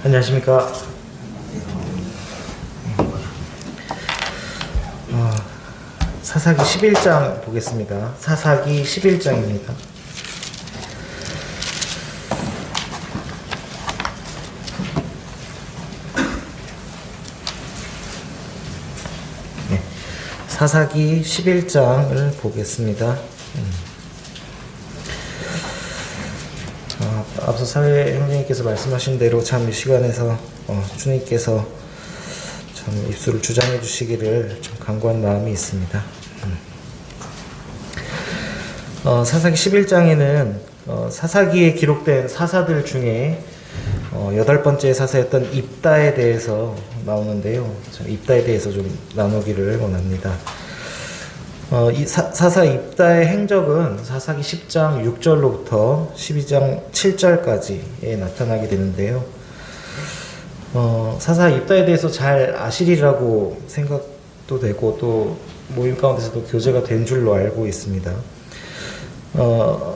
안녕하십니까. 사사기 11장 보겠습니다. 사사기 11장입니다. 네, 사사기 11장을 보겠습니다. 앞서 사회 형제님께서 말씀하신 대로 참 이 시간에서 주님께서 참 입술을 주장해 주시기를 좀 간구한 마음이 있습니다. 사사기 11장에는 사사기에 기록된 사사들 중에 8번째 사사였던 입다에 대해서 나오는데요. 입다에 대해서 좀 나누기를 원합니다. 이 사사 입다의 행적은 사사기 10장 6절로부터 12장 7절까지에 나타나게 되는데요. 사사 입다에 대해서 잘 아시리라고 생각도 되고 또 모임 가운데서도 교제가 된 줄로 알고 있습니다.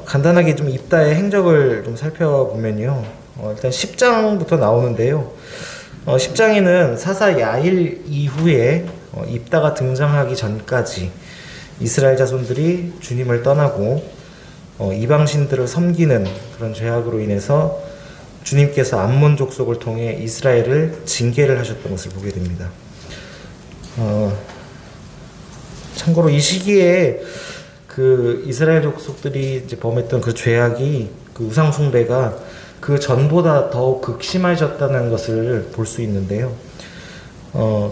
간단하게 좀 입다의 행적을 좀 살펴보면요. 일단 10장부터 나오는데요. 10장에는 사사 야일 이후에 입다가 등장하기 전까지 이스라엘 자손들이 주님을 떠나고 이방신들을 섬기는 그런 죄악으로 인해서 주님께서 암몬 족속을 통해 이스라엘을 징계를 하셨던 것을 보게 됩니다. 참고로 이 시기에 그 이스라엘 족속들이 이제 범했던 그 죄악이 그 우상 숭배가 그 전보다 더욱 극심해졌다는 것을 볼 수 있는데요.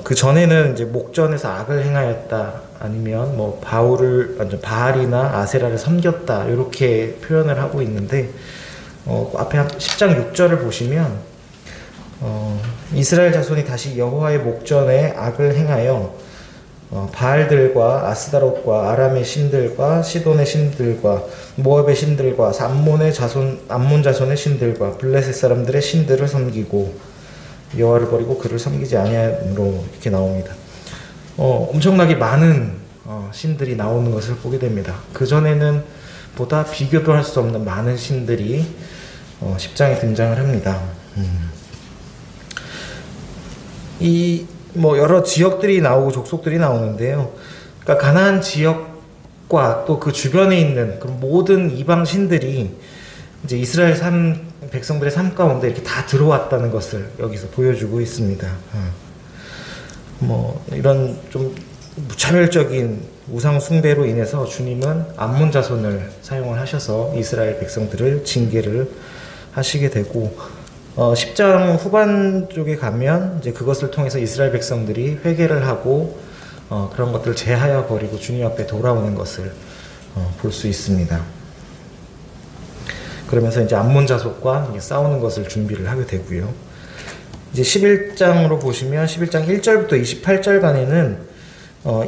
그 전에는 이제 목전에서 악을 행하였다, 아니면 뭐 바알이나 아세라를 섬겼다, 이렇게 표현을 하고 있는데, 앞에 10장 6절을 보시면 이스라엘 자손이 다시 여호와의 목전에 악을 행하여 바알들과 아스다롯과 아람의 신들과 시돈의 신들과 모압의 신들과 암몬 자손의 신들과 블레셋 사람들의 신들을 섬기고 여호와를 버리고 그를 섬기지 아니함으로 이렇게 나옵니다. 엄청나게 많은 신들이 나오는 것을 보게 됩니다. 그전에는 보다 비교도 할 수 없는 많은 신들이 10장에 등장을 합니다. 여러 지역들이 나오고 족속들이 나오는데요. 그러니까 가나안 지역과 또 그 주변에 있는 그 모든 이방 신들이 이제 이스라엘 백성들의 삶 가운데 이렇게 다 들어왔다는 것을 여기서 보여주고 있습니다. 이런 좀 무차별적인 우상 숭배로 인해서 주님은 암몬 자손을 사용을 하셔서 이스라엘 백성들을 징계를 하시게 되고, 10장 후반 쪽에 가면 이제 그것을 통해서 이스라엘 백성들이 회개를 하고 그런 것들을 제하여 버리고 주님 앞에 돌아오는 것을 볼 수 있습니다. 그러면서 이제 암몬 자손과 싸우는 것을 준비를 하게 되고요. 이제 11장으로 보시면 11장 1절부터 28절간에는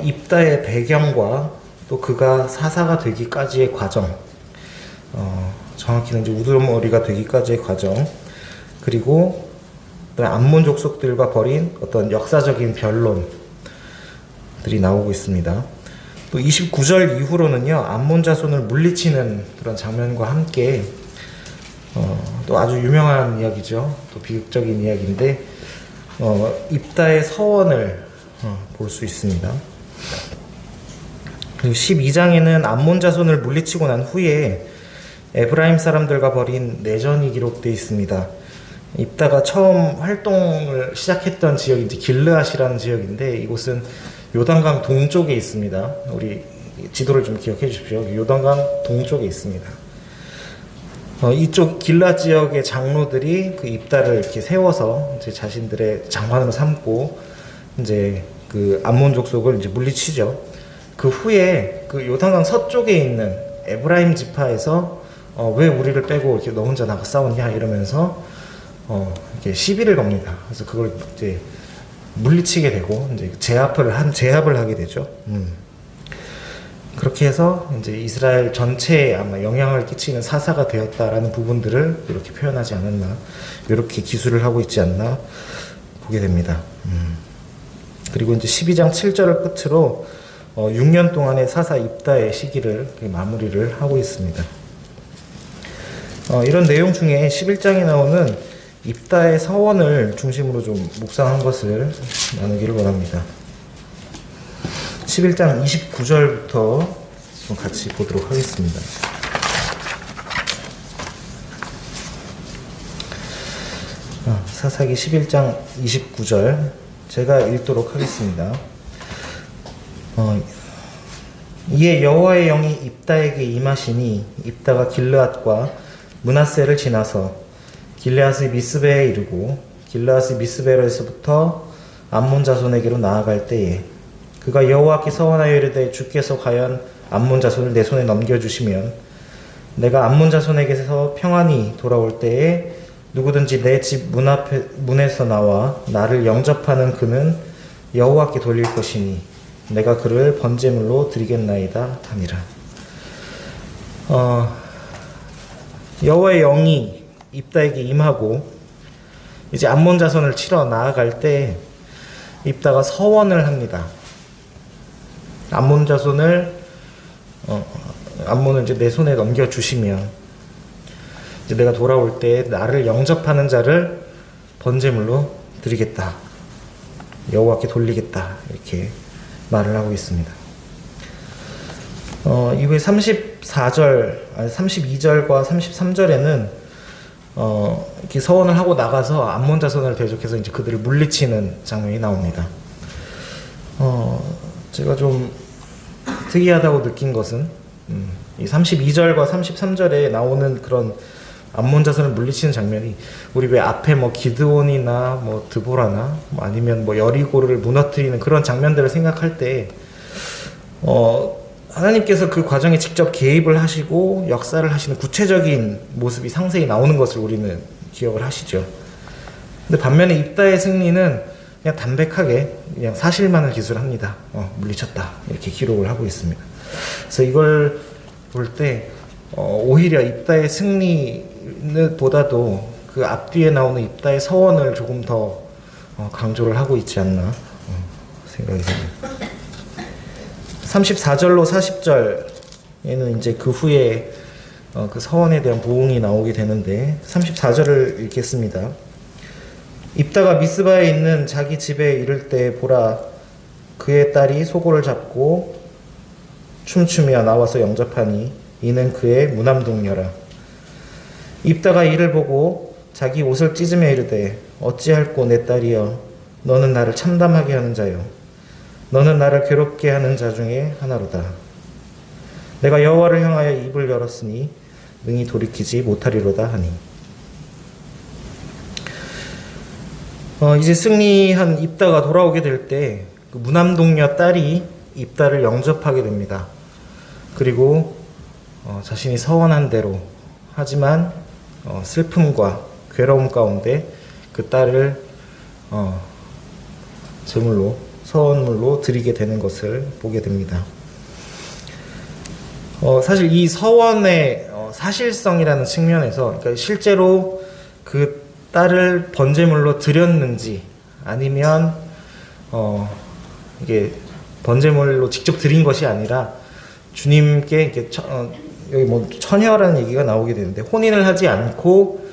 입다의 배경과 또 그가 사사가 되기까지의 과정, 정확히는 이제 우두머리가 되기까지의 과정, 그리고 암몬 족속들과 벌인 어떤 역사적인 변론들이 나오고 있습니다. 또 29절 이후로는요, 암몬 자손을 물리치는 그런 장면과 함께 또 아주 유명한 이야기죠. 또 비극적인 이야기인데 입다의 서원을 볼 수 있습니다. 그리고 12장에는 암몬 자손을 물리치고 난 후에 에브라임 사람들과 벌인 내전이 기록되어 있습니다. 입다가 처음 활동을 시작했던 지역이 이제 길르앗이라는 지역인데, 이곳은 요단강 동쪽에 있습니다. 우리 지도를 좀 기억해 주십시오. 요단강 동쪽에 있습니다. 이쪽 길르앗 지역의 장로들이 그 입다를 이렇게 세워서 이제 자신들의 장관으로 삼고 이제 그 암몬 족속을 이제 물리치죠. 그 후에 그 요단강 서쪽에 있는 에브라임 지파에서 왜 우리를 빼고 이렇게 너 혼자 나가 싸웠냐 이러면서 이렇게 시비를 겁니다. 그래서 그걸 이제 물리치게 되고 이제 제압을 하게 되죠. 그렇게 해서 이제 이스라엘 전체에 아마 영향을 끼치는 사사가 되었다라는 부분들을 이렇게 표현하지 않았나, 이렇게 기술을 하고 있지 않나 보게 됩니다. 그리고 이제 12장 7절을 끝으로 6년 동안의 사사 입다의 시기를 마무리를 하고 있습니다. 이런 내용 중에 11장에 나오는 입다의 서원을 중심으로 좀 묵상한 것을 나누기를 원합니다. 11장 29절부터 좀 같이 보도록 하겠습니다. 사사기 11장 29절 제가 읽도록 하겠습니다. 이에 여호와의 영이 입다에게 임하시니 입다가 길르앗과 므낫세를 지나서 길르앗의 미스베에 이르고 길르앗의 미스베로에서부터 암몬 자손에게로 나아갈 때에 그가 여호와께 서원하여 이르되 주께서 과연 암몬 자손을 내 손에 넘겨주시면 내가 암몬 자손에게서 평안히 돌아올 때에 누구든지 내 집 문에서 나와 나를 영접하는 그는 여호와께 돌릴 것이니 내가 그를 번제물로 드리겠나이다 하니라. 여호와의 영이 입다에게 임하고 이제 암몬 자손을 치러 나아갈 때 입다가 서원을 합니다. 암몬 자손을 암몬을 이제 내 손에 넘겨 주시면 이제 내가 돌아올 때 나를 영접하는 자를 번제물로 드리겠다. 여호와께 돌리겠다. 이렇게 말을 하고 있습니다. 이후에 32절과 33절에는 이렇게 서원을 하고 나가서 암몬 자손을 대적해서 이제 그들을 물리치는 장면이 나옵니다. 제가 좀 특이하다고 느낀 것은 이 32절과 33절에 나오는 그런 암몬 자손을 물리치는 장면이 우리 왜 앞에 뭐 기드온이나 뭐 드보라나 뭐 아니면 뭐 여리고를 무너뜨리는 그런 장면들을 생각할 때 하나님께서 그 과정에 직접 개입을 하시고 역사를 하시는 구체적인 모습이 상세히 나오는 것을 우리는 기억을 하시죠. 근데 반면에 입다의 승리는 그냥 담백하게 그냥 사실만을 기술합니다. 물리쳤다 이렇게 기록을 하고 있습니다. 그래서 이걸 볼 때 오히려 입다의 승리보다도 그 앞뒤에 나오는 입다의 서원을 조금 더 강조를 하고 있지 않나 생각이 듭니다. 34절로 40절에는 이제 그 후에 그 서원에 대한 보응이 나오게 되는데 34절을 읽겠습니다. 입다가 미스바에 있는 자기 집에 이를 때 보라 그의 딸이 소고를 잡고 춤추며 나와서 영접하니 이는 그의 무남동녀라. 입다가 이를 보고 자기 옷을 찢으며 이르되 어찌할꼬 내 딸이여 너는 나를 참담하게 하는 자요 너는 나를 괴롭게 하는 자 중에 하나로다. 내가 여호와를 향하여 입을 열었으니 능히 돌이키지 못하리로다 하니. 이제 승리한 입다가 돌아오게 될 때 그 무남동녀 딸이 입다를 영접하게 됩니다. 그리고 자신이 서원한 대로 하지만 슬픔과 괴로움 가운데 그 딸을 제물로 서원물로 드리게 되는 것을 보게 됩니다. 사실 이 서원의 사실성이라는 측면에서 그러니까 실제로 그 딸을 번제물로 드렸는지 아니면 이게 번제물로 직접 드린 것이 아니라 주님께 이렇게 여기 뭐 처녀라는 얘기가 나오게 되는데 혼인을 하지 않고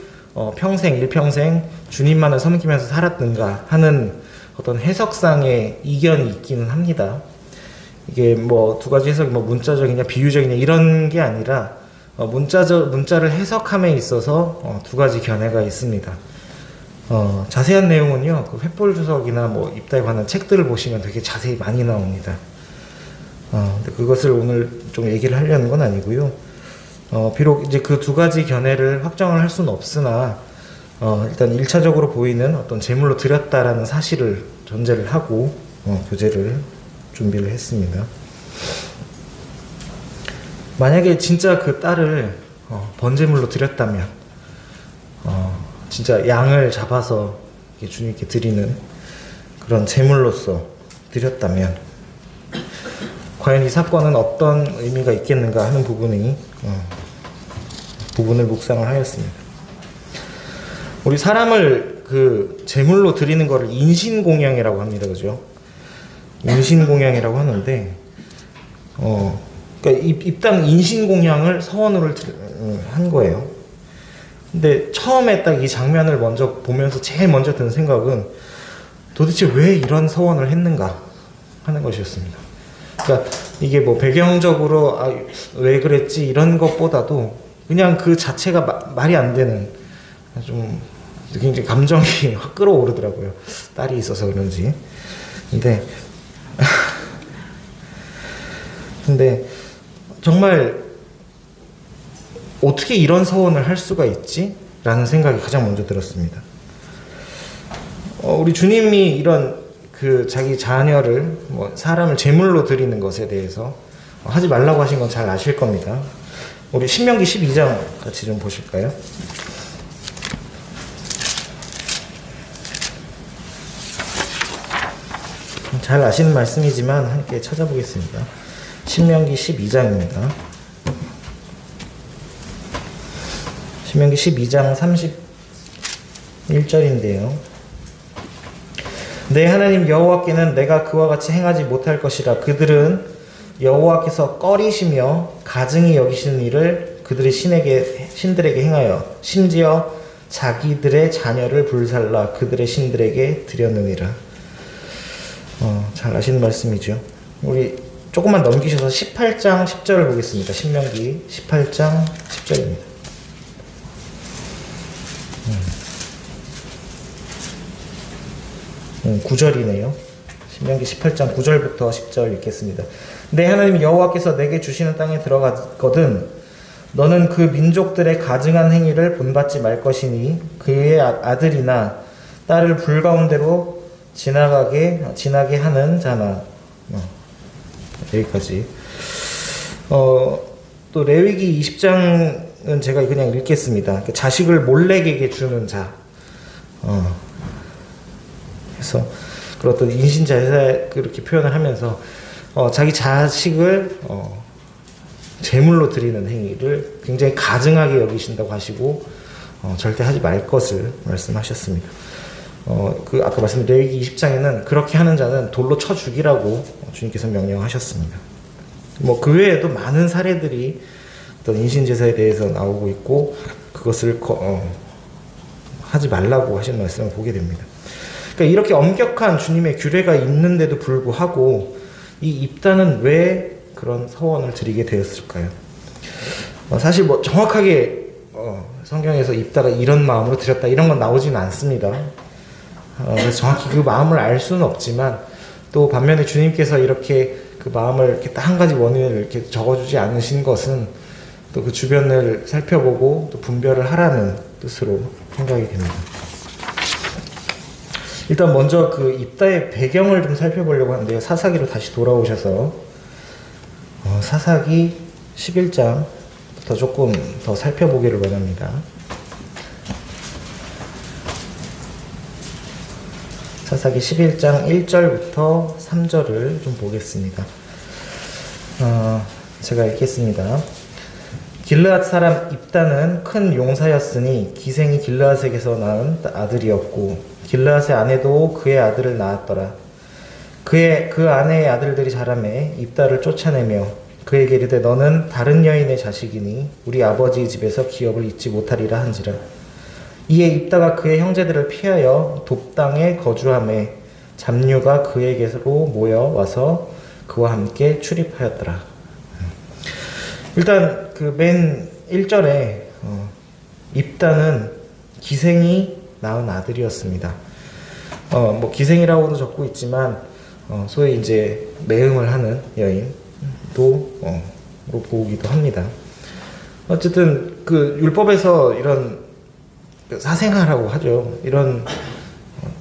일평생 주님만을 섬기면서 살았는가 하는 어떤 해석상의 이견이 있기는 합니다. 이게 뭐 두 가지 해석이 뭐 문자적이냐 비유적이냐 이런 게 아니라 문자를 해석함에 있어서 두 가지 견해가 있습니다. 자세한 내용은요, 그 횃불 주석이나 뭐 입다에 관한 책들을 보시면 되게 자세히 많이 나옵니다. 근데 그것을 오늘 좀 얘기를 하려는 건 아니고요. 비록 이제 그 두 가지 견해를 확정을 할 수는 없으나, 일단 1차적으로 보이는 어떤 제물로 드렸다라는 사실을 전제를 하고, 교재를 준비를 했습니다. 만약에 진짜 그 딸을 번제물로 드렸다면, 진짜 양을 잡아서 주님께 드리는 그런 제물로서 드렸다면 과연 이 사건은 어떤 의미가 있겠는가 하는 부분을 묵상을 하였습니다. 우리 사람을 그 제물로 드리는 것을 인신공양이라고 합니다. 그죠? 인신공양이라고 하는데 그러니까 입당 인신공양을 서원으로 한 거예요. 근데 처음에 딱 이 장면을 먼저 보면서 제일 먼저 든 생각은 도대체 왜 이런 서원을 했는가 하는 것이었습니다. 그러니까 이게 뭐 배경적으로 왜 그랬지 이런 것보다도 그냥 그 자체가 말이 안 되는, 좀 굉장히 감정이 확 끌어오르더라고요. 딸이 있어서 그런지. 근데 정말 어떻게 이런 서원을 할 수가 있지? 라는 생각이 가장 먼저 들었습니다. 우리 주님이 이런 그 자기 자녀를 뭐 사람을 제물로 드리는 것에 대해서 하지 말라고 하신 건 잘 아실 겁니다. 우리 신명기 12장 같이 좀 보실까요? 잘 아시는 말씀이지만 함께 찾아보겠습니다. 신명기 12장입니다. 신명기 12장 31절인데요. 내 하나님 여호와께는 내가 그와 같이 행하지 못할 것이라. 그들은 여호와께서 꺼리시며 가증히 여기시는 일을 그들의 신들에게 행하여 심지어 자기들의 자녀를 불살라 그들의 신들에게 드렸느니라. 잘 아시는 말씀이죠. 우리 조금만 넘기셔서 18장 10절을 보겠습니다. 신명기 18장 10절입니다. 9절이네요. 신명기 18장 9절부터 10절 읽겠습니다. 내 하나님 여호와께서 내게 주시는 땅에 들어가거든 너는 그 민족들의 가증한 행위를 본받지 말 것이니 그의 아들이나 딸을 불 가운데로 지나게 하는 자나. 여기까지. 또 레위기 20장은 제가 그냥 읽겠습니다. 자식을 몰렉에게 주는 자. 그래서 그렇던 인신자사 그렇게 표현을 하면서 자기 자식을 제물로 드리는 행위를 굉장히 가증하게 여기신다고 하시고 절대 하지 말 것을 말씀하셨습니다. 아까 말씀드린 레위기 20장에는 그렇게 하는 자는 돌로 쳐 죽이라고 주님께서 명령하셨습니다. 뭐 그 외에도 많은 사례들이 어떤 인신제사에 대해서 나오고 있고 그것을 하지 말라고 하신 말씀을 보게 됩니다. 그러니까 이렇게 엄격한 주님의 규례가 있는데도 불구하고 이 입다는 왜 그런 서원을 드리게 되었을까요? 사실 뭐 정확하게 성경에서 입다가 이런 마음으로 드렸다 이런 건 나오지는 않습니다. 그래서 정확히 그 마음을 알 수는 없지만 또 반면에 주님께서 이렇게 그 마음을 이렇게 딱 한 가지 원인을 이렇게 적어주지 않으신 것은 또 그 주변을 살펴보고 또 분별을 하라는 뜻으로 생각이 됩니다. 일단 먼저 그 입다의 배경을 좀 살펴보려고 하는데요. 사사기로 다시 돌아오셔서 사사기 11장부터 조금 더 살펴보기를 원합니다. 사사기 11장 1절부터 3절을 좀 보겠습니다. 제가 읽겠습니다. 길르앗 사람 입다는 큰 용사였으니 기생이 길르앗에게서 낳은 아들이었고 길르앗의 아내도 그의 아들을 낳았더라. 그 아내의 아들들이 자라매 입다를 쫓아내며 그에게 이르되 너는 다른 여인의 자식이니 우리 아버지 집에서 기업을 잊지 못하리라 한지라. 이에 입다가 그의 형제들을 피하여 돕당에 거주하매 잡류가 그에게로 모여와서 그와 함께 출입하였더라. 일단 그 맨 1절에 입다는 기생이 낳은 아들이었습니다. 뭐 기생이라고도 적고 있지만 소위 이제 매음을 하는 여인도 보기도 합니다. 어쨌든 그 율법에서 이런 사생아라고 하죠. 이런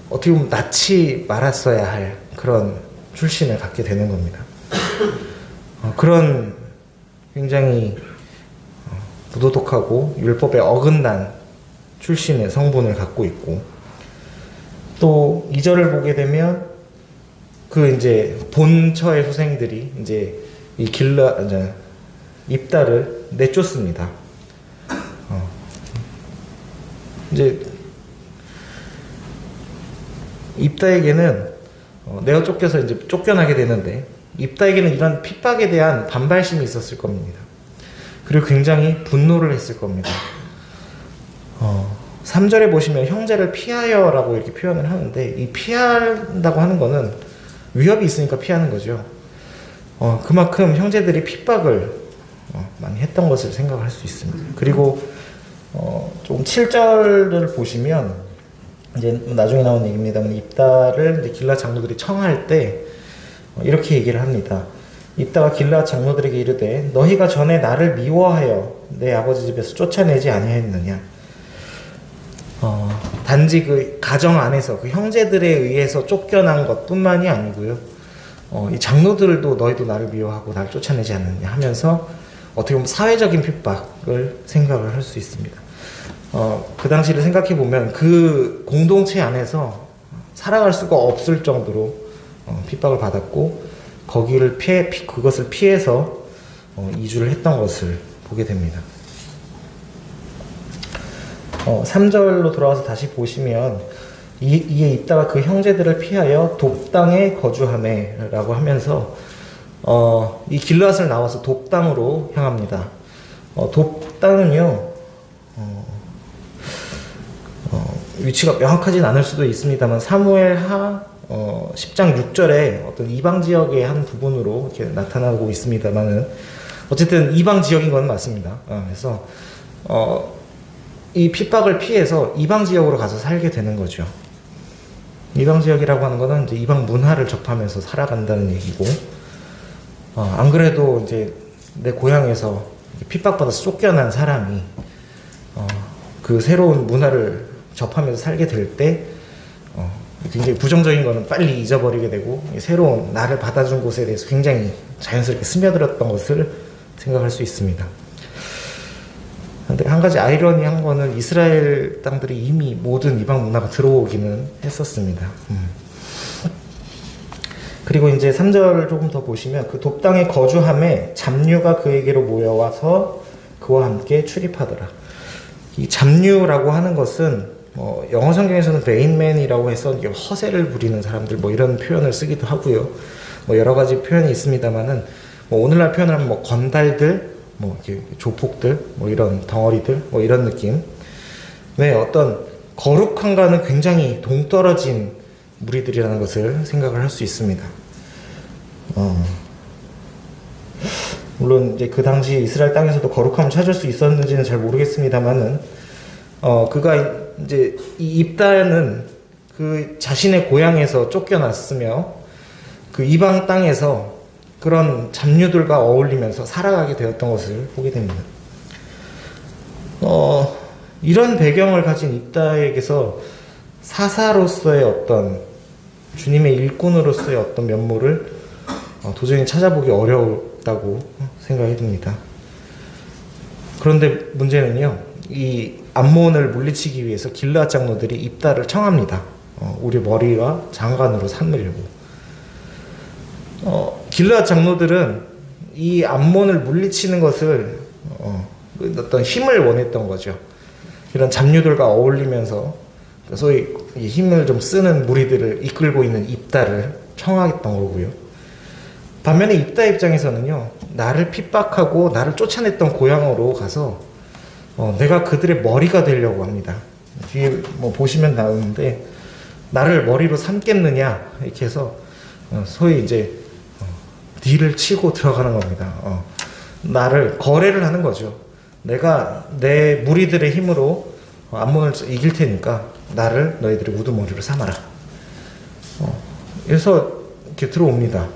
어떻게 보면 낳지 말았어야 할 그런 출신을 갖게 되는 겁니다. 그런 굉장히 부도덕하고 율법에 어긋난 출신의 성분을 갖고 있고 또 2절을 보게 되면 그 이제 본처의 후생들이 이제 이 입다를 내쫓습니다. 이제 입다에게는 내가 쫓겨서 이제 쫓겨나게 되는데 입다에게는 이런 핍박에 대한 반발심이 있었을 겁니다. 그리고 굉장히 분노를 했을 겁니다. 3절에 보시면 형제를 피하여라고 이렇게 표현을 하는데, 이 피한다고 하는 거는 위협이 있으니까 피하는 거죠. 그만큼 형제들이 핍박을 많이 했던 것을 생각할 수 있습니다. 그리고 좀 7절을 보시면 이제 나중에 나온 얘기입니다만, 입다를 이제 길앗 장로들이 청할 때 이렇게 얘기를 합니다. 입다가 길앗 장로들에게 이르되 너희가 전에 나를 미워하여 내 아버지 집에서 쫓아내지 아니하였느냐. 단지 그 가정 안에서 그 형제들에 의해서 쫓겨난 것뿐만이 아니고요, 이 장로들도 너희도 나를 미워하고 나를 쫓아내지 않느냐 하면서 어떻게 보면 사회적인 핍박을 생각을 할 수 있습니다. 그 당시를 생각해 보면 그 공동체 안에서 살아갈 수가 없을 정도로 핍박을 받았고, 거기를 그것을 피해서 이주를 했던 것을 보게 됩니다. 3절로 돌아와서 다시 보시면 이에 있다가 그 형제들을 피하여 돕당에 거주하매 라고 하면서 이 길앗을 나와서 돕당으로 향합니다. 돕당은요, 위치가 명확하진 않을 수도 있습니다만 사무엘하 10장 6절에 어떤 이방 지역의 한 부분으로 이렇게 나타나고 있습니다만은, 어쨌든 이방 지역인 건 맞습니다. 그래서 이 핍박을 피해서 이방 지역으로 가서 살게 되는 거죠. 이방 지역이라고 하는 거는 이제 이방 문화를 접하면서 살아간다는 얘기고, 안 그래도 이제 내 고향에서 핍박받아서 쫓겨난 사람이 그 새로운 문화를 접하면서 살게 될 때 굉장히 부정적인 거는 빨리 잊어버리게 되고, 새로운 나를 받아준 곳에 대해서 굉장히 자연스럽게 스며들었던 것을 생각할 수 있습니다. 근데 한 가지 아이러니한 거는 이스라엘 땅들이 이미 모든 이방 문화가 들어오기는 했었습니다. 그리고 이제 3절 조금 더 보시면 그 돕당에 거주함에 잡류가 그에게로 모여와서 그와 함께 출입하더라. 이 잡류라고 하는 것은 영어 성경에서는 레인맨이라고 해서 허세를 부리는 사람들 이런 표현을 쓰기도 하고요. 여러 가지 표현이 있습니다만은 오늘날 표현을 하면 건달들, 이렇게 조폭들, 이런 덩어리들, 이런 느낌. 왜 어떤 거룩함과는 굉장히 동떨어진 무리들이라는 것을 생각을 할 수 있습니다. 물론 이제 그 당시 이스라엘 땅에서도 거룩함을 찾을 수 있었는지는 잘 모르겠습니다만은, 그가 이제 이 입다는 그 자신의 고향에서 쫓겨났으며 그 이방 땅에서 그런 잡류들과 어울리면서 살아가게 되었던 것을 보게 됩니다. 이런 배경을 가진 입다에게서 사사로서의 어떤 주님의 일꾼으로서의 어떤 면모를 도저히 찾아보기 어렵다고 생각이 듭니다. 그런데 문제는요, 이 암몬을 물리치기 위해서 길르앗 장로들이 입다를 청합니다. 우리 머리와 장관으로 삼으려고. 길르앗 장로들은 이 암몬을 물리치는 것을 어떤 힘을 원했던 거죠. 이런 잡류들과 어울리면서 소위 힘을 좀 쓰는 무리들을 이끌고 있는 입다를 청하겠던 거고요. 반면에 입다 입장에서는요, 나를 핍박하고 나를 쫓아냈던 고향으로 가서 내가 그들의 머리가 되려고 합니다. 뒤에 보시면 나오는데, 나를 머리로 삼겠느냐 이렇게 해서 소위 이제 딜을 치고 들어가는 겁니다. 나를 거래를 하는 거죠. 내가 내 무리들의 힘으로 암몬을 이길 테니까 나를 너희들의 우두머리로 삼아라. 그래서 이렇게 들어옵니다.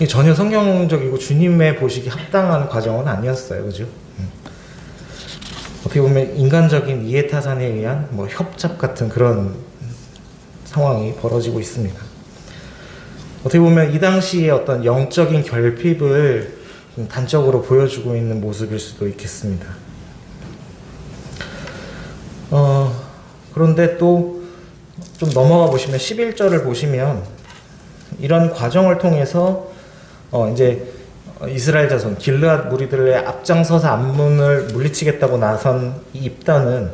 전혀 성경적이고 주님의 보시기 합당한 과정은 아니었어요. 그죠? 어떻게 보면 인간적인 이해타산에 의한 협잡 같은 그런 상황이 벌어지고 있습니다. 어떻게 보면 이 당시의 어떤 영적인 결핍을 단적으로 보여주고 있는 모습일 수도 있겠습니다. 그런데 또 좀 넘어가 보시면 11절을 보시면 이런 과정을 통해서 이제 이스라엘 자손 길르앗 무리들의 앞장서서 암몬을 물리치겠다고 나선 이 입다는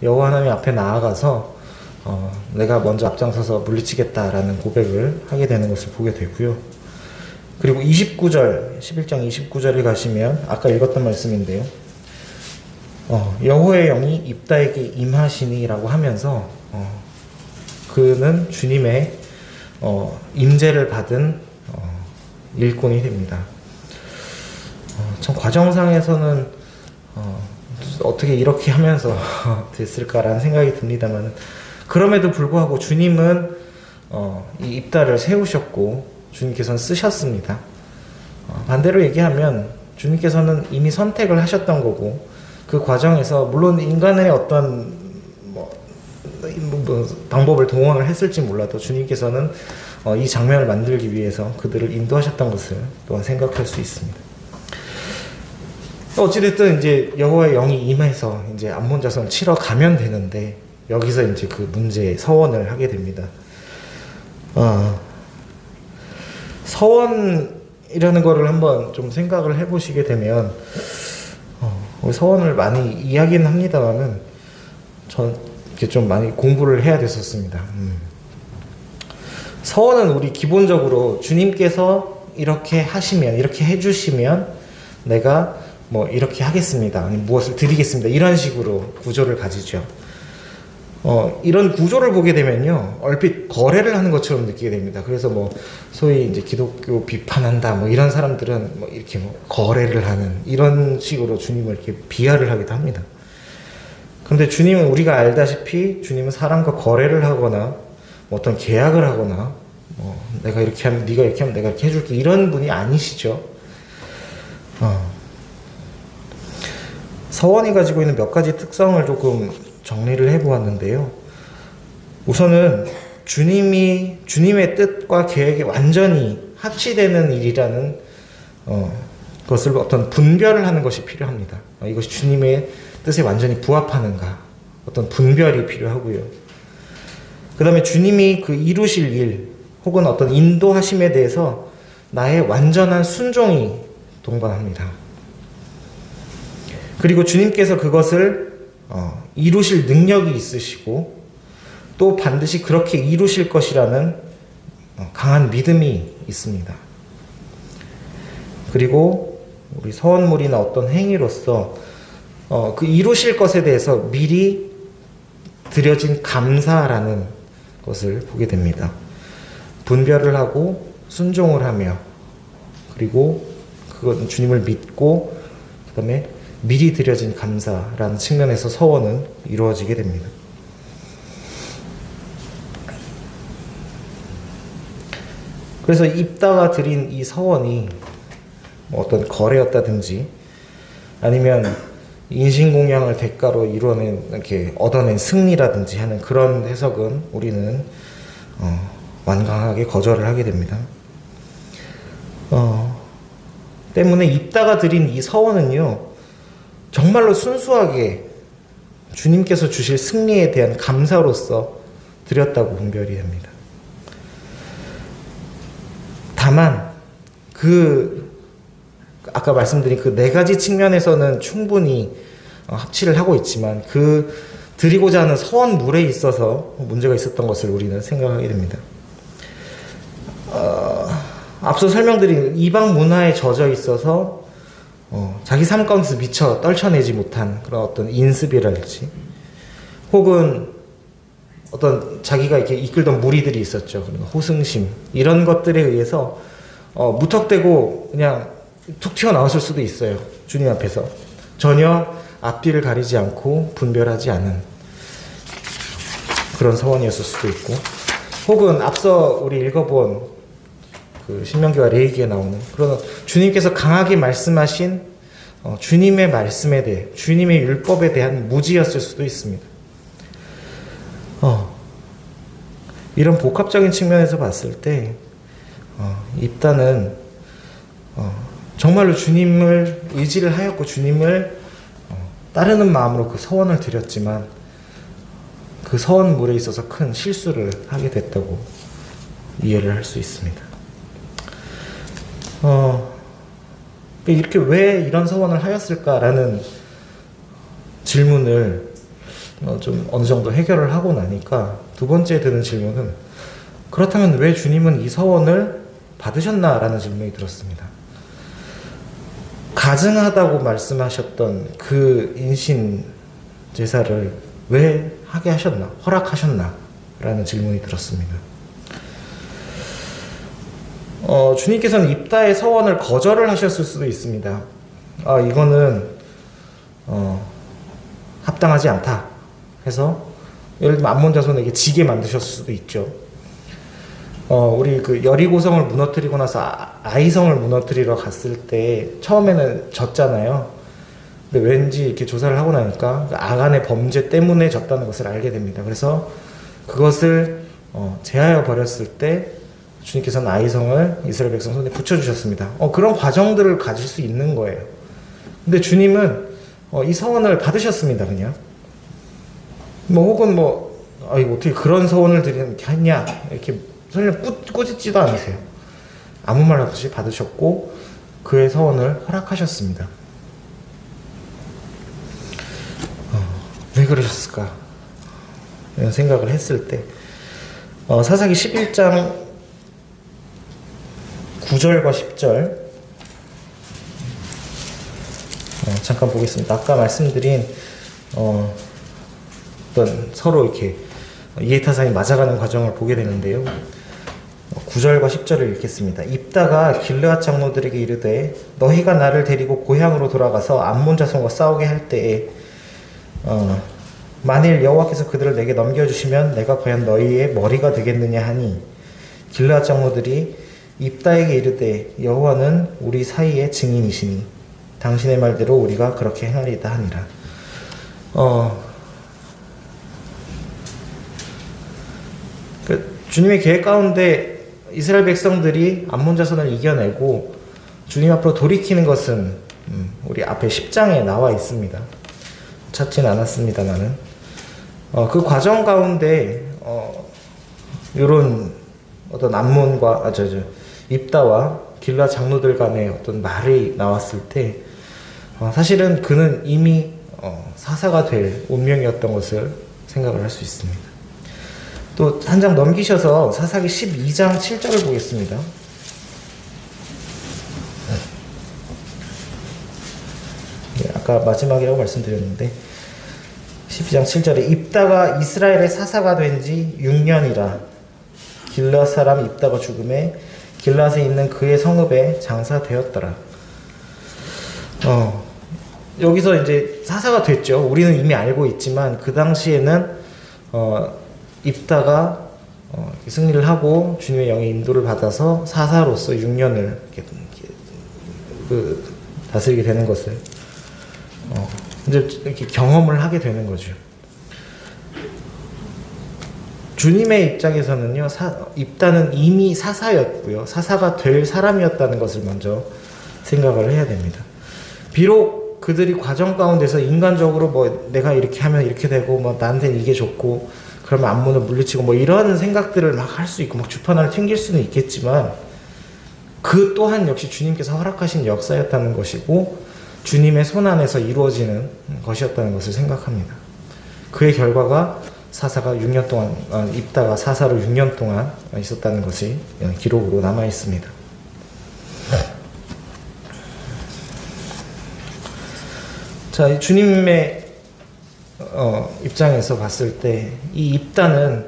여호와 하나님 앞에 나아가서 내가 먼저 앞장서서 물리치겠다라는 고백을 하게 되는 것을 보게 되고요. 그리고 29절, 11장 29절에 가시면 아까 읽었던 말씀인데요. 여호와의 영이 입다에게 임하시니라고 하면서 그는 주님의 임재를 받은 일꾼이 됩니다. 참 과정상에서는 어떻게 이렇게 하면서 됐을까라는 생각이 듭니다만, 그럼에도 불구하고 주님은 이 입다를 세우셨고 주님께서는 쓰셨습니다. 반대로 얘기하면 주님께서는 이미 선택을 하셨던 거고, 그 과정에서 물론 인간의 어떤 방법을 동원을 했을지 몰라도 주님께서는 이 장면을 만들기 위해서 그들을 인도하셨던 것을 또한 생각할 수 있습니다. 어찌됐든 이제 여호와의 영이 임해서 이제 암몬 자손을 치러 가면 되는데, 여기서 이제 그 문제의 서원을 하게 됩니다. 서원이라는 거를 한번 좀 생각을 해보시게 되면, 서원을 많이 이야기는 합니다만은 전 이렇게 좀 많이 공부를 해야 됐었습니다. 서원은 우리 기본적으로 주님께서 이렇게 하시면, 이렇게 해주시면 내가 뭐 이렇게 하겠습니다, 아니 무엇을 드리겠습니다, 이런 식으로 구조를 가지죠. 이런 구조를 보게 되면요, 얼핏 거래를 하는 것처럼 느끼게 됩니다. 그래서 뭐 소위 이제 기독교 비판한다 뭐 이런 사람들은 뭐 이렇게 뭐 거래를 하는 이런 식으로 주님을 이렇게 비하를 하기도 합니다. 그런데 주님은, 우리가 알다시피 주님은 사람과 거래를 하거나 뭐 어떤 계약을 하거나 내가 이렇게 하면 네가 이렇게 하면 내가 이렇게 해줄게, 이런 분이 아니시죠. 서원이 가지고 있는 몇 가지 특성을 조금 정리를 해보았는데요. 우선은 주님의 뜻과 계획이 완전히 합치되는 일이라는 것을 어떤 분별을 하는 것이 필요합니다. 이것이 주님의 뜻에 완전히 부합하는가, 어떤 분별이 필요하고요. 그 다음에 주님이 그 이루실 일 혹은 어떤 인도하심에 대해서 나의 완전한 순종이 동반합니다. 그리고 주님께서 그것을 이루실 능력이 있으시고 또 반드시 그렇게 이루실 것이라는 강한 믿음이 있습니다. 그리고 우리 서원물이나 어떤 행위로서 그 이루실 것에 대해서 미리 드려진 감사라는 것을 보게 됩니다. 분별을 하고 순종을 하며, 그리고 그건 주님을 믿고 그 다음에 미리 드려진 감사라는 측면에서 서원은 이루어지게 됩니다. 그래서 입다가 드린 이 서원이 어떤 거래였다든지 아니면 인신공양을 대가로 이루어낸, 이렇게 얻어낸 승리라든지 하는 그런 해석은 우리는 완강하게 거절을 하게 됩니다. 때문에 입다가 드린 이 서원은요, 정말로 순수하게 주님께서 주실 승리에 대한 감사로서 드렸다고 분별이 됩니다. 다만 아까 말씀드린 그 네 가지 측면에서는 충분히 합치를 하고 있지만, 그 드리고자 하는 서원물에 있어서 문제가 있었던 것을 우리는 생각하게 됩니다. 앞서 설명드린 이방 문화에 젖어 있어서 자기 삶 가운데서 미처 떨쳐내지 못한 그런 어떤 인습이랄지, 혹은 어떤 자기가 이렇게 이끌던 무리들이 있었죠. 그러니까 호승심, 이런 것들에 의해서 무턱대고 그냥 툭 튀어나왔을 수도 있어요. 주님 앞에서 전혀 앞뒤를 가리지 않고 분별하지 않은 그런 서원이었을 수도 있고, 혹은 앞서 우리 읽어본 그 신명기와 레위기에 나오는 그런 주님께서 강하게 말씀하신 주님의 말씀에 대해, 주님의 율법에 대한 무지였을 수도 있습니다. 이런 복합적인 측면에서 봤을 때 입다는 정말로 주님을 의지를 하였고 주님을 따르는 마음으로 그 서원을 드렸지만, 그 서원물에 있어서 큰 실수를 하게 됐다고 이해를 할 수 있습니다. 이렇게 왜 이런 서원을 하였을까라는 질문을 좀 어느 정도 해결을 하고 나니까, 두 번째 드는 질문은, 그렇다면 왜 주님은 이 서원을 받으셨나라는 질문이 들었습니다. 가증하다고 말씀하셨던 그 인신 제사를 왜 하게 하셨나? 허락하셨나? 라는 질문이 들었습니다. 주님께서는 입다의 서원을 거절을 하셨을 수도 있습니다. 이거는 합당하지 않다 해서 예를 들면 암몬 자손에게 지게 만드셨을 수도 있죠. 우리 그 여리고성을 무너뜨리고 나서 아이성을 무너뜨리러 갔을 때 처음에는 졌잖아요. 근데 왠지 이렇게 조사를 하고 나니까 아간의 범죄 때문에 졌다는 것을 알게 됩니다. 그래서 그것을 제하여 버렸을 때 주님께서는 아이성을 이스라엘 백성 손에 붙여주셨습니다. 그런 과정들을 가질 수 있는 거예요. 근데 주님은 이 서원을 받으셨습니다. 그냥 혹은 이거 어떻게 그런 서원을 드리냐 이렇게 설령 꾸짖지도 않으세요. 아무 말 없이 받으셨고 그의 서원을 허락하셨습니다. 왜 그러셨을까? 이런 생각을 했을 때 사사기 11장 9절과 10절 잠깐 보겠습니다. 아까 말씀드린 어떤 서로 이렇게 이해타산이 맞아가는 과정을 보게 되는데요. 9절과 10절을 읽겠습니다. 입다가 길르앗 장로들에게 이르되 너희가 나를 데리고 고향으로 돌아가서 암몬 자손과 싸우게 할 때에 만일 여호와께서 그들을 내게 넘겨주시면 내가 과연 너희의 머리가 되겠느냐 하니 길르앗 장로들이 입다에게 이르되 여호와는 우리 사이의 증인이시니 당신의 말대로 우리가 그렇게 행하리이다 하니라. 주님의 계획 가운데 이스라엘 백성들이 암몬 자손을 이겨내고 주님 앞으로 돌이키는 것은 우리 앞에 10장에 나와 있습니다. 찾지는 않았습니다만은 그 과정 가운데 이런 어떤 암몬과 입다와 길라 장로들 간의 어떤 말이 나왔을 때 사실은 그는 이미 사사가 될 운명이었던 것을 생각을 할 수 있습니다. 또 한 장 넘기셔서 사사기 12장 7절을 보겠습니다. 아까 마지막이라고 말씀드렸는데 12장 7절에 입다가 이스라엘의 사사가 된 지 6년이라 길앗 사람 입다가 죽음에 길앗에 있는 그의 성읍에 장사되었더라. 여기서 이제 사사가 됐죠. 우리는 이미 알고 있지만 그 당시에는 입다가 승리를 하고 주님의 영의 인도를 받아서 사사로서 6년을 다스리게 되는 것을 이제 이렇게 경험을 하게 되는 거죠. 주님의 입장에서는요, 입다는 이미 사사였고요, 사사가 될 사람이었다는 것을 먼저 생각을 해야 됩니다. 비록 그들이 과정 가운데서 인간적으로 내가 이렇게 하면 이렇게 되고 나한테는 이게 좋고 그러면 암몬을 물리치고 이런 생각들을 막 할 수 있고 막 주판을 튕길 수는 있겠지만 그 또한 역시 주님께서 허락하신 역사였다는 것이고 주님의 손 안에서 이루어지는 것이었다는 것을 생각합니다. 그의 결과가 사사가 6년 동안 입다가 사사로 6년 동안 있었다는 것이 기록으로 남아 있습니다. 자, 주님의 입장에서 봤을 때 이 입다는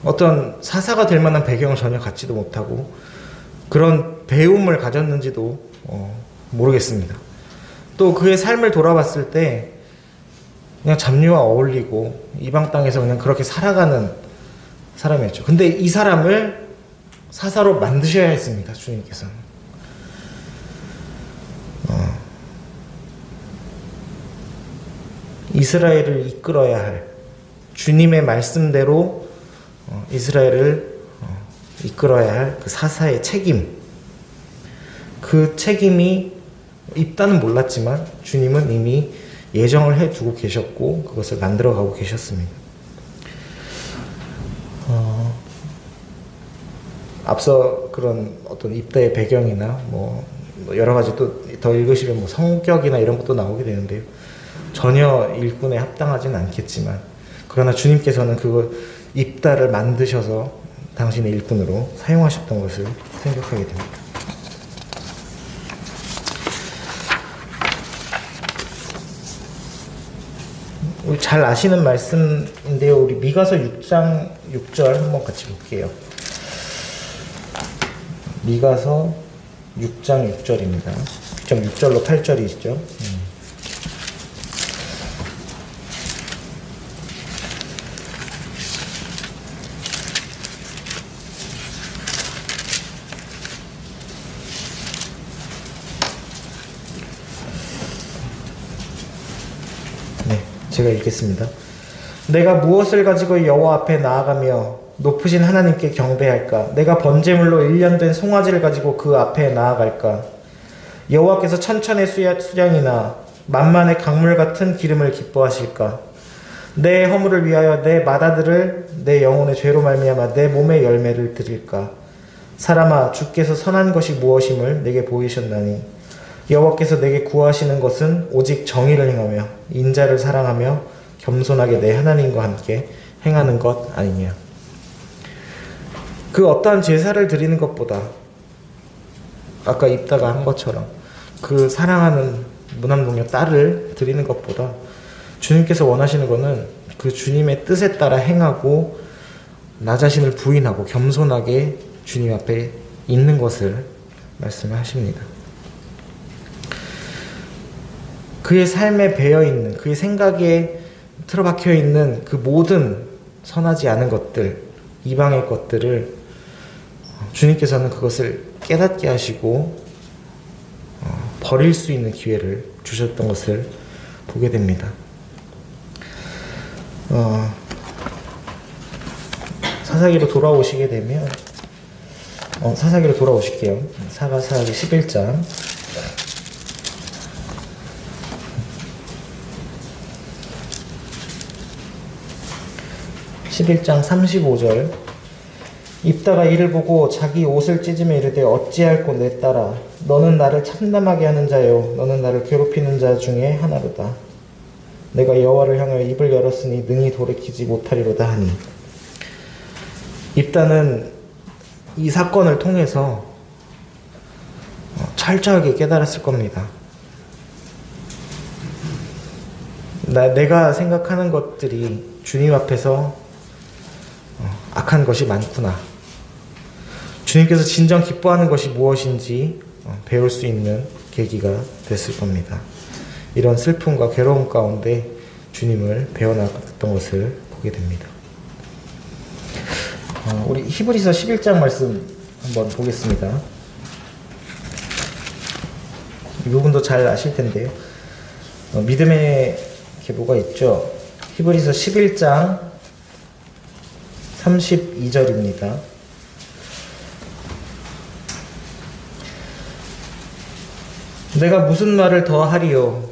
어떤 사사가 될 만한 배경을 전혀 갖지도 못하고 그런 배움을 가졌는지도 모르겠습니다. 또 그의 삶을 돌아봤을 때 그냥 잡류와 어울리고 이방 땅에서 그냥 그렇게 살아가는 사람이었죠. 근데 이 사람을 사사로 만드셔야 했습니다. 주님께서는. 이스라엘을 이끌어야 할 주님의 말씀대로 이스라엘을 이끌어야 할 그 사사의 책임, 그 책임이 있다는 몰랐지만 주님은 이미 예정을 해두고 계셨고 그것을 만들어가고 계셨습니다. 앞서 그런 어떤 입다의 배경이나 여러 가지 또 더 읽으시면 성격이나 이런 것도 나오게 되는데요. 전혀 일꾼에 합당하지는 않겠지만 그러나 주님께서는 그걸 입다를 만드셔서 당신의 일꾼으로 사용하셨던 것을 생각하게 됩니다. 우리 잘 아시는 말씀인데요. 우리 미가서 6장 6절 한번 같이 볼게요. 미가서 6장 6절입니다. 6.6절로 8절이시죠. 네, 제가 읽겠습니다. 내가 무엇을 가지고 여호와 앞에 나아가며 높으신 하나님께 경배할까? 내가 번제물로 1년 된 송아지를 가지고 그 앞에 나아갈까? 여호와께서 천천의 수량이나 만만의 강물 같은 기름을 기뻐하실까? 내 허물을 위하여 내 맏아들을 내 영혼의 죄로 말미암아 내 몸의 열매를 드릴까? 사람아, 주께서 선한 것이 무엇임을 내게 보이셨나니 여호와께서 내게 구하시는 것은 오직 정의를 행하며 인자를 사랑하며 겸손하게 내 하나님과 함께 행하는 것 아니냐. 그 어떠한 제사를 드리는 것보다 아까 입다가 한 것처럼 그 사랑하는 무남동녀 딸을 드리는 것보다 주님께서 원하시는 것은 그 주님의 뜻에 따라 행하고 나 자신을 부인하고 겸손하게 주님 앞에 있는 것을 말씀하십니다. 그의 삶에 배어있는, 그의 생각에 틀어박혀 있는 그 모든 선하지 않은 것들, 이방의 것들을 주님께서는 그것을 깨닫게 하시고 버릴 수 있는 기회를 주셨던 것을 보게 됩니다. 사사기로 돌아오시게 되면 사사기로 돌아오실게요. 사사기 11장 11장 35절. 입다가 이를 보고 자기 옷을 찢으며 이르되 어찌할꼬 내 딸아, 너는 나를 참담하게 하는 자요 너는 나를 괴롭히는 자 중에 하나로다. 내가 여호와를 향하여 입을 열었으니 능히 돌이키지 못하리로다 하니. 입다는 이 사건을 통해서 철저하게 깨달았을 겁니다. 내가 생각하는 것들이 주님 앞에서 악한 것이 많구나. 주님께서 진정 기뻐하는 것이 무엇인지 배울 수 있는 계기가 됐을 겁니다. 이런 슬픔과 괴로움 가운데 주님을 배워나갔던 것을 보게 됩니다. 우리 히브리서 11장 말씀 한번 보겠습니다. 이 부분도 잘 아실 텐데요. 믿음의 계보가 있죠. 히브리서 11장 32절입니다. 내가 무슨 말을 더 하리요?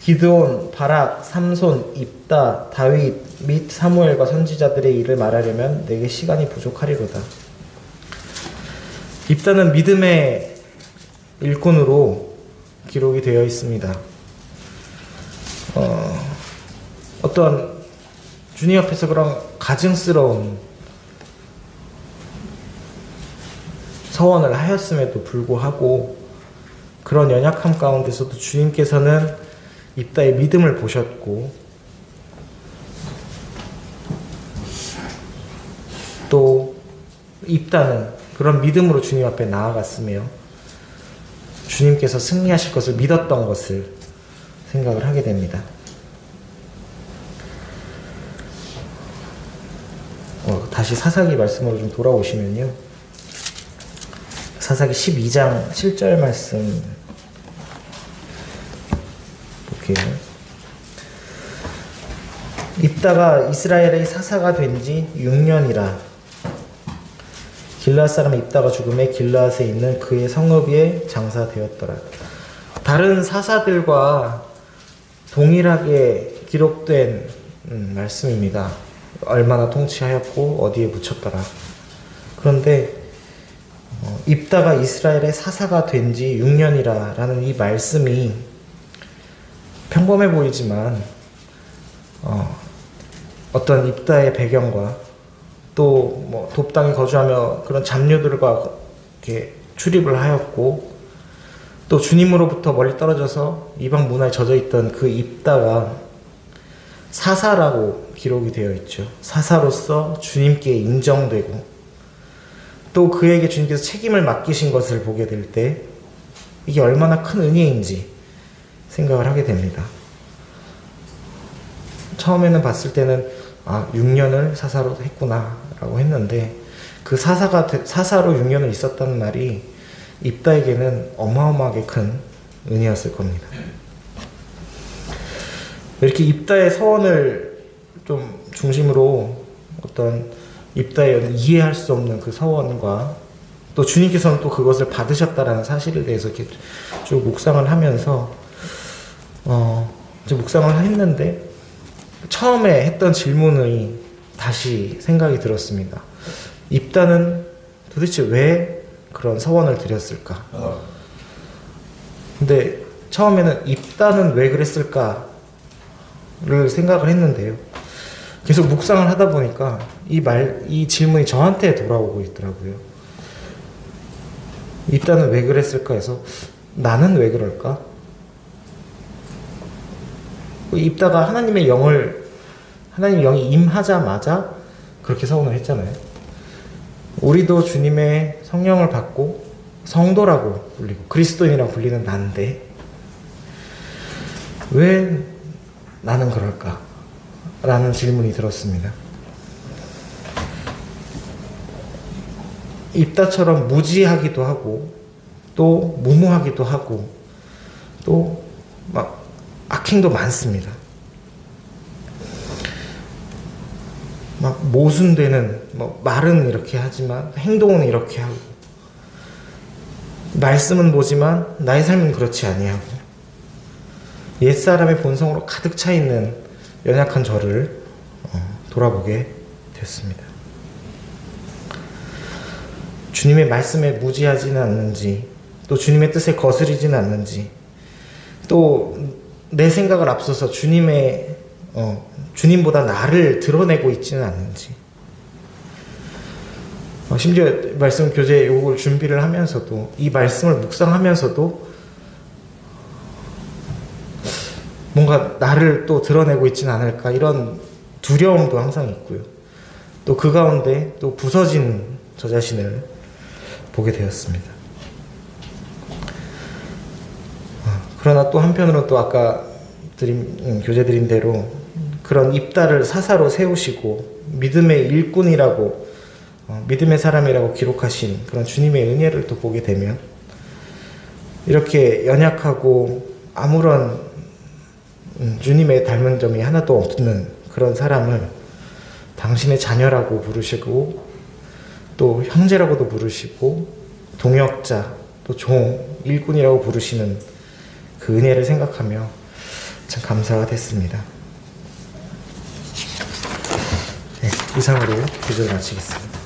기드온, 바락, 삼손, 입다, 다윗 및 사무엘과 선지자들의 일을 말하려면 내게 시간이 부족하리로다. 입다는 믿음의 일꾼으로 기록이 되어 있습니다. 어떤 주님 앞에서 그런 가증스러운 서원을 하였음에도 불구하고 그런 연약함 가운데서도 주님께서는 입다의 믿음을 보셨고 또 입다는 그런 믿음으로 주님 앞에 나아갔으며 주님께서 승리하실 것을 믿었던 것을 생각을 하게 됩니다. 다시 사사기 말씀으로 좀 돌아오시면요. 사사기 12장 7절 말씀 볼게요. 입다가 이스라엘의 사사가 된 지 6년이라. 길르앗 사람 입다가 죽음에 길르앗에 있는 그의 성읍에 장사되었더라. 다른 사사들과 동일하게 기록된 말씀입니다. 얼마나 통치하였고 어디에 묻혔더라. 그런데 입다가 이스라엘의 사사가 된 지 6년이라 라는 이 말씀이 평범해 보이지만 어떤 입다의 배경과 또 뭐 돕당에 거주하며 그런 잡류들과 이렇게 출입을 하였고 또 주님으로부터 멀리 떨어져서 이방 문화에 젖어 있던 그 입다가 사사라고 기록이 되어 있죠. 사사로서 주님께 인정되고 또 그에게 주님께서 책임을 맡기신 것을 보게 될 때 이게 얼마나 큰 은혜인지 생각을 하게 됩니다. 처음에는 봤을 때는 6년을 사사로 했구나 라고 했는데 그 사사로 6년을 있었다는 말이 입다에게는 어마어마하게 큰 은혜였을 겁니다. 이렇게 입다의 서원을 좀 중심으로 어떤 입다의 이해할 수 없는 그 서원과 또 주님께서는 또 그것을 받으셨다라는 사실에 대해서 이렇게 쭉 묵상을 하면서 이제 묵상을 했는데 처음에 했던 질문이 다시 생각이 들었습니다. 입다는 도대체 왜 그런 서원을 드렸을까? 근데 처음에는 입다는 왜 그랬을까를 생각을 했는데요. 계속 묵상을 하다 보니까 이 질문이 저한테 돌아오고 있더라고요. 입다는 왜 그랬을까 해서 나는 왜 그럴까? 입다가 하나님의 영이 임하자마자 그렇게 서원을 했잖아요. 우리도 주님의 성령을 받고 성도라고 불리고 그리스도인이라고 불리는 난데 왜 나는 그럴까? 라는 질문이 들었습니다. 입다처럼 무지하기도 하고 또 무모하기도 하고 또 막 악행도 많습니다. 막 모순되는 말은 이렇게 하지만 행동은 이렇게 하고 말씀은 보지만 나의 삶은 그렇지 아니하고 옛사람의 본성으로 가득 차 있는 연약한 저를 돌아보게 됐습니다. 주님의 말씀에 무지하지는 않는지 또 주님의 뜻에 거스리지는 않는지 또 내 생각을 앞서서 주님보다 나를 드러내고 있지는 않는지 심지어 말씀 교재 요걸 준비를 하면서도 이 말씀을 묵상하면서도 뭔가 나를 또 드러내고 있지는 않을까 이런 두려움도 항상 있고요. 또 그 가운데 또 부서진 저 자신을 보게 되었습니다. 그러나 또 한편으로 또 아까 교재 드린 대로 그런 입다를 사사로 세우시고 믿음의 일꾼이라고 믿음의 사람이라고 기록하신 그런 주님의 은혜를 또 보게 되면 이렇게 연약하고 아무런 주님의 닮은 점이 하나도 없는 그런 사람을 당신의 자녀라고 부르시고 또 형제라고도 부르시고 동역자 또 종 일꾼이라고 부르시는 그 은혜를 생각하며 참 감사가 됐습니다. 네, 이상으로 기도를 마치겠습니다.